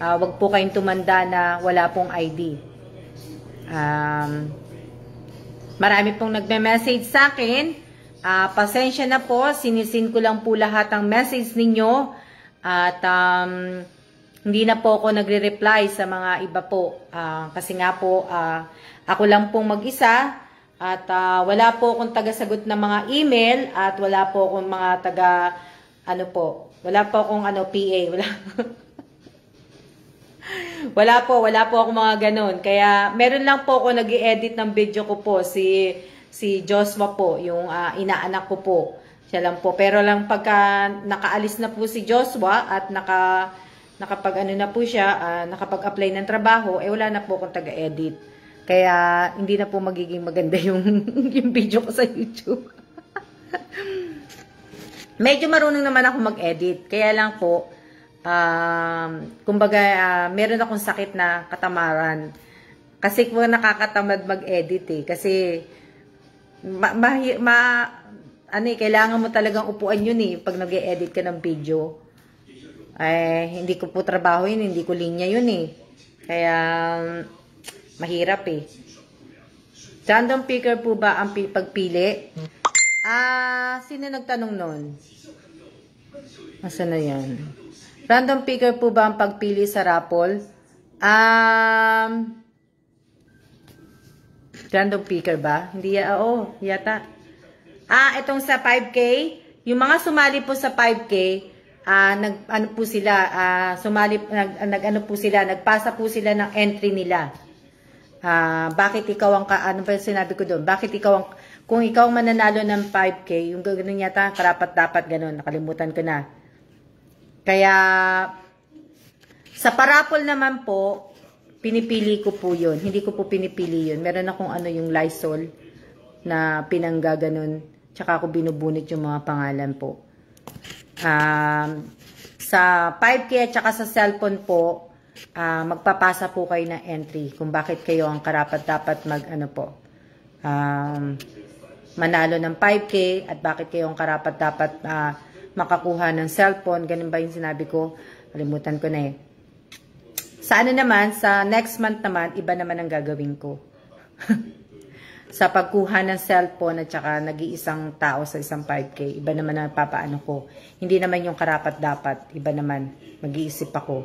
Wag po kayong tumanda na wala pong ID. Marami pong nagme-message sa akin. Pasensya na po, sinisin ko lang po lahat ang message ninyo. At hindi na po ako nagre-reply sa mga iba po. Kasi nga po, ako lang pong mag-isa. At wala po akong taga-sagot ng mga email. At wala po akong mga wala po akong PA. Wala po ako mga ganun. Kaya meron lang po ako nag-i-edit ng video ko po, si Joshua po, yung inaanak ko po. Siya lang po. Pero lang pagka nakaalis na po si Joshua at nakapag na po siya, nakapag-apply ng trabaho, wala na po akong taga-edit. Kaya hindi na po magiging maganda yung video ko sa YouTube. Medyo marunong naman ako mag-edit. Kaya lang po, kumbaga, meron akong sakit na katamaran. Kasi kung nakakatamad mag-edit kasi kailangan mo talagang upuan yun pag nag-edit ka ng video. Hindi ko po trabaho yun, hindi ko linya yun Kaya, mahirap Random picker po ba ang pagpili? Sino nagtanong nun? Asa na yan? Random picker po ba ang pagpili sa raffle? Random picker ba? Hindi, oo, yata. Itong sa 5K, yung mga sumali po sa 5K, ano po sila, nagpasa po sila ng entry nila. Bakit ikaw ang, ano ba sinabi ko doon? Bakit ikaw ang, kung ikaw mananalo ng 5K, yung gano'n yata, karapat-dapat gano'n, nakalimutan ko na. Kaya, sa parapol naman po, pinipili ko po yun. Hindi ko po pinipili yun. Meron akong yung Lysol na pinanggaganon. Tsaka ako binubunit yung mga pangalan po. Sa 5K at tsaka sa cellphone po, magpapasa po kayo ng entry kung bakit kayo ang karapat-dapat manalo ng 5K at bakit kayo ang karapat-dapat makakuha ng cellphone. Ganun ba yung sinabi ko? Kalimutan ko na eh. Sa naman, sa next month naman, iba naman ang gagawin ko. Sa pagkuha ng cellphone at saka nag-iisang tao sa isang 5K, iba naman ang papaano ko. Hindi naman yung karapat-dapat, iba naman. Mag-iisip ako.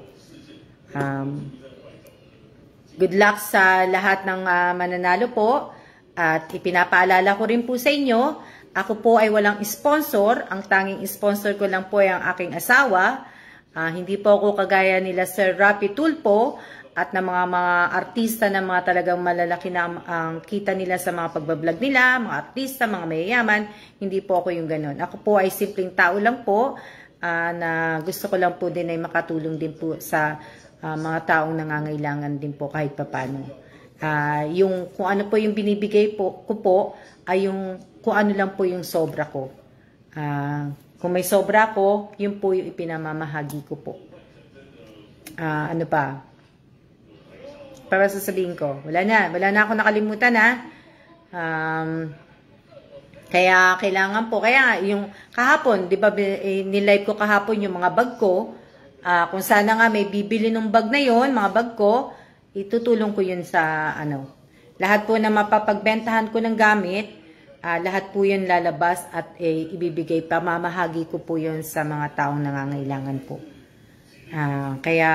Good luck sa lahat ng mananalo po. At ipinapaalala ko rin po sa inyo, ako po ay walang sponsor. Ang tanging sponsor ko lang po ay ang aking asawa. Hindi po ako kagaya nila Sir Rapi Tulpo at ng mga artista na mga talagang malalaki na ang kita nila sa mga pagbablog nila, mga artista, mga mayayaman. Hindi po ako yung ganun. Ako po ay simpleng tao lang po na gusto ko lang po din ay makatulong din po sa mga taong nangangailangan din po kahit papano. Yung kung ano po yung binibigay ko po ay yung kung ano lang po yung sobra ko. Kung may sobra ko, yun po yung ipinamamahagi ko po. Ano pa? Para sasabihin ko, wala na ako nakalimutan kaya kailangan po, kaya yung kahapon, di ba, nilive ko kahapon yung mga bag ko, kung sana nga may bibili ng bag na yon, mga bag ko, itutulong ko yun sa lahat po na mapapagbentahan ko ng gamit, lahat po yun lalabas at ibibigay, pamamahagi ko po yun sa mga taong nangangailangan po. Kaya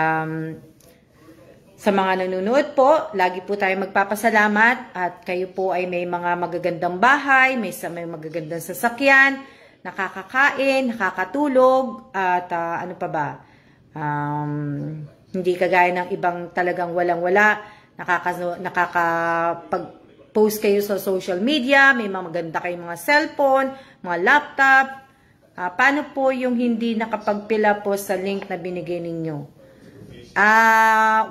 sa mga nanonood po, lagi po tayo magpapasalamat at kayo po ay may mga magagandang bahay, may magagandang sasakyan, nakakakain, nakakatulog, at ano pa ba? Hindi kagaya ng ibang talagang walang-wala, nakakapag-post kayo sa social media, may mga maganda kayong mga cellphone, mga laptop. Paano po yung hindi nakapagpila po sa link na binigay ninyo?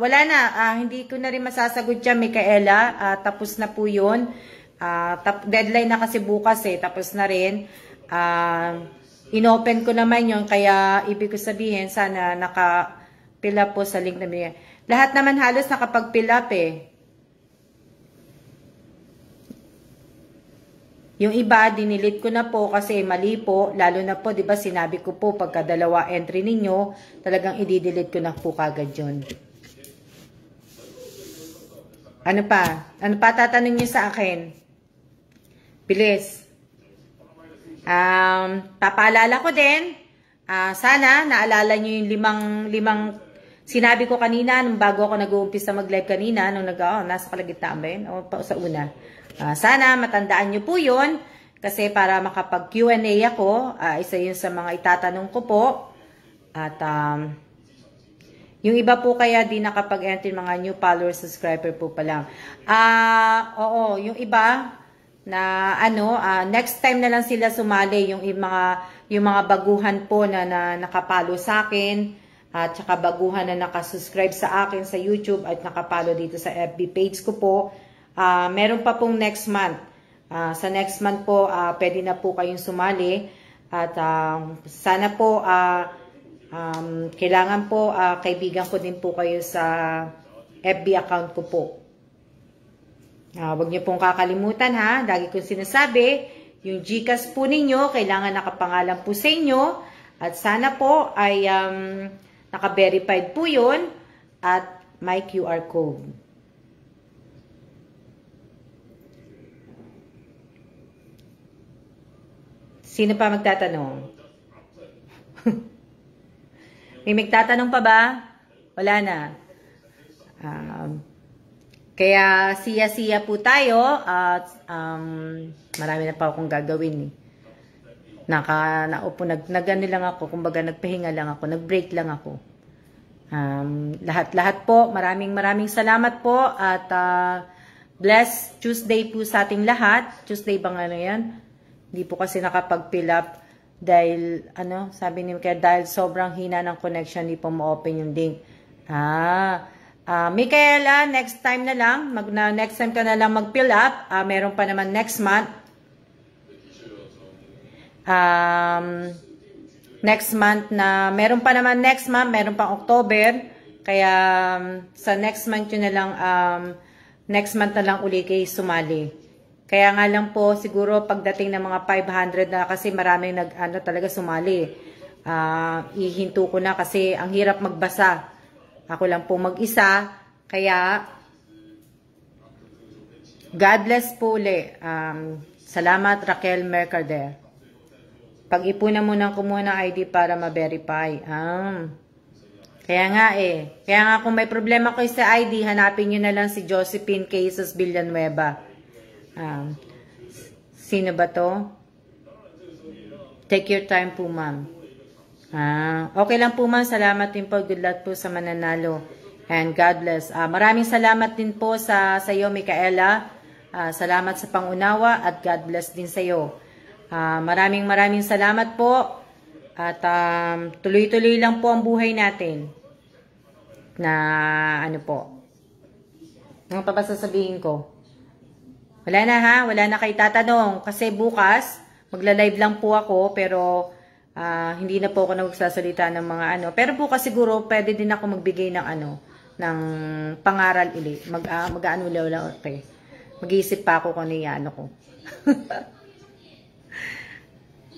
Wala na, hindi ko na rin masasagot dyan, Micaela. Tapos na po yun. Deadline na kasi bukas tapos na rin. Inopen ko naman yun, kaya ibig ko sabihin, sana nakapila po sa link na binigay. Lahat naman halos nakapag-fill up Yung iba, dinilit ko na po kasi mali po. Lalo na po, di ba sinabi ko po, pagka dalawa entry ninyo, talagang i-delete ko na po kagad yun. Ano pa? Ano pa tatanong niyo sa akin? Bilis. Papaalala ko din, sana naalala niyo yung limang sinabi ko kanina nung bago ako nag-uumpisa mag-live kanina, nung nasa kalagitnaan ba yun? O sa una. Sana matandaan nyo po yun kasi para makapag Q&A ako, isa yun sa mga itatanong ko po. At yung iba po kaya di nakapag-enter mga new follower, subscriber po pa lang. Oo, yung iba na next time na lang sila sumali, yung mga baguhan po na nakapalo sa akin. At saka baguhan na nakasubscribe sa akin sa YouTube at nakapalo dito sa FB page ko po. Meron pa pong next month. Sa next month po, pwede na po kayong sumali. At sana po, kailangan po, kaibigan ko din po kayo sa FB account ko po. Huwag niyo pong kakalimutan ha. Lagi kong sinasabi, yung GCash po ninyo, kailangan nakapangalan po sa inyo. At sana po ay naka-verified po yun at may QR code. Sino pa magtatanong? May magtatanong pa ba? Wala na. Kaya siya-siya po tayo at marami na pa akong gagawin eh. Naupo, nag-ano lang ako, kumbaga nagpahinga lang ako, nag-break lang ako. Lahat po, maraming salamat po at blessed Tuesday po sa ating lahat. Tuesday bang ano yan? Hindi po kasi nakapag-fill up dahil, sabi ni Mikael, dahil sobrang hina ng connection, hindi po ma-open yung link. Mikaela, next time na lang, next time ka na lang mag-fill up. Meron pa naman next month. Meron pa naman next month, meron pang October. Kaya sa next month yun na lang, next month na lang uli kayo sumali. Kaya nga lang po, siguro pagdating ng mga 500 na kasi maraming talaga sumali. Ihinto ko na kasi ang hirap magbasa. Ako lang po mag-isa. Kaya, God bless po ulit. Salamat Raquel Mercader. Pag-ipunan mo nang kumuha ng ID para ma-verify. Kaya nga Kaya nga kung may problema kayo sa ID, hanapin nyo na lang si Josephine Cases Villanueva. Sino ba to? Take your time po, ma'am. Okay lang po, ma'am. Salamat din po. Good luck po sa mananalo. And God bless. Maraming salamat din po sa iyo, Mikaela. Salamat sa pangunawa at God bless din sa iyo. Maraming salamat po. At tuloy-tuloy lang po ang buhay natin. Na ano po. Ano pa ba sasabihin ko? Wala na ha. Wala na kayo tatanong. Kasi bukas, magla-live lang po ako. Pero hindi na po ako nagsasalita ng mga Pero bukas siguro, pwede din ako magbigay ng ng pangaral ulit. Mag-ano lang, okay. Mag-iisip pa ako kung ano ko.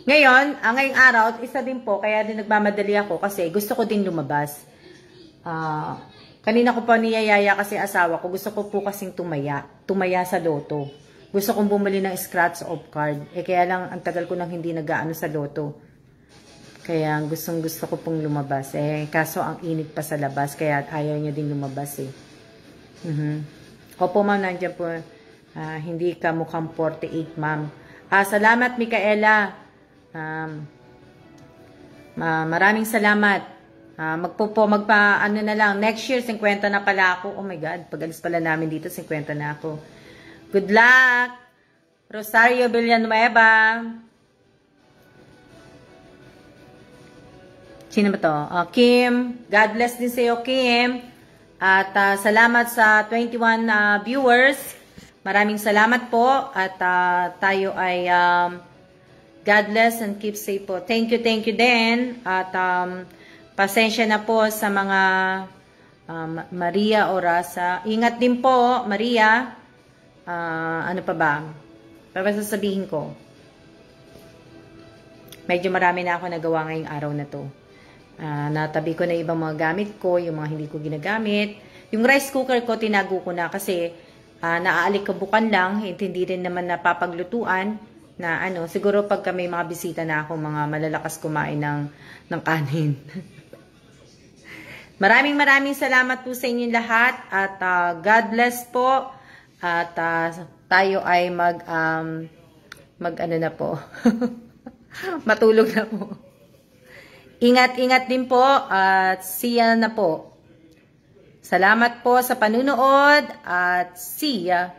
Ngayong araw, isa din po, kaya din nagmamadali ako kasi gusto ko din lumabas. Kanina ko pa niyayaya kasi asawa ko, gusto ko po kasing tumaya sa loto. Gusto kong bumili ng scratch of card. Kaya lang, ang tagal ko nang hindi nag-aano sa loto. Kaya gusto ko pong lumabas. Kaso ang init pa sa labas, kaya ayaw niya din lumabas Opo, ma'am, nandiyan po. Hindi ka mukhang 48, ma'am. Salamat, Mikaela. Maraming salamat. Ano na lang, next year, 50 na pala ako. Oh my God, pag-alis pala namin dito, 50 na ako. Good luck! Rosario Villanueva. Sino ba to? Kim. God bless din sa iyo, Kim. At salamat sa 21 viewers. Maraming salamat po. At tayo ay God bless and keep safe po. Thank you din. At pasensya na po sa mga Maria Orasa. Ingat din po, Maria. Ano pa ba? Para sasabihin ko. Medyo marami na ako nagawa ngayong araw na to. Natabi ko na ibang mga gamit ko, yung mga hindi ko ginagamit. Yung rice cooker ko, tinago ko na kasi naaalikabukan lang, hindi rin naman napapaglutuan na siguro pagka may mga bisita na ako, mga malalakas kumain ng kanin. Maraming salamat po sa inyong lahat at God bless po at tayo ay mag na po. Matulog na po. Ingat din po at see ya na po. Salamat po sa panunood at see ya.